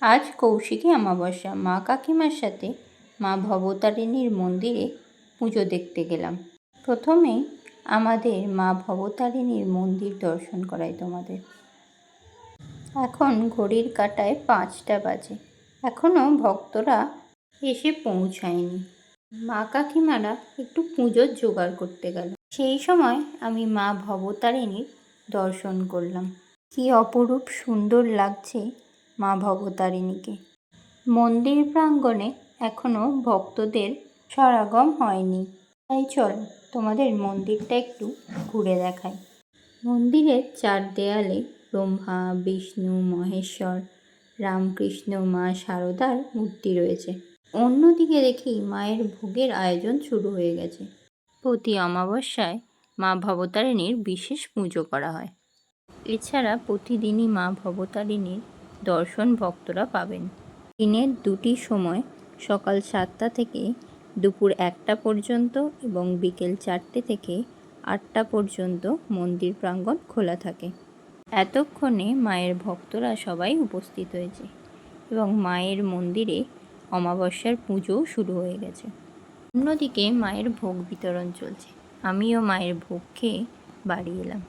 আজ কৌশিকী অমাবস্যা। মা কাকিমার সাথে মা ভবতারিণীর মন্দিরে পুজো দেখতে গেলাম। প্রথমেই আমাদের মা ভবতারিণীর মন্দির দর্শন করাই তোমাদের। এখন ঘড়ির কাঁটায় 5টা বাজে, এখনও ভক্তরা এসে পৌঁছায়নি। মা কাকিমারা একটু পুজোর জোগাড় করতে গেল। সেই সময় আমি মা ভবতারিণীর দর্শন করলাম। কি অপরূপ সুন্দর লাগছে মা ভবতারিণীকে। মন্দির প্রাঙ্গণে এখনও ভক্তদের সমাগম হয়নি, তাই চলো তোমাদের মন্দিরটা একটু ঘুরে দেখাই। মন্দিরের 4 দেয়ালে ব্রহ্মা, বিষ্ণু, মহেশ্বর, রামকৃষ্ণ, মা শারদার মূর্তি রয়েছে। অন্যদিকে দেখি মায়ের ভোগের আয়োজন শুরু হয়ে গেছে। প্রতি অমাবস্যায় মা ভবতারিণীর বিশেষ পুজো করা হয়। এছাড়া প্রতিদিনই মা ভবতারিণীর দর্শন ভক্তরা পাবেন। দিনের 2টি সময়, সকাল 7টা থেকে দুপুর 1টা পর্যন্ত এবং বিকেল 4টে থেকে 8টা পর্যন্ত মন্দির প্রাঙ্গণ খোলা থাকে। এতক্ষণে মায়ের ভক্তরা সবাই উপস্থিত হয়েছে এবং মায়ের মন্দিরে অমাবস্যার পুজোও শুরু হয়ে গেছে। অন্যদিকে মায়ের ভোগ বিতরণ চলছে। আমিও মায়ের ভোগ খেয়ে বাড়ি এলাম।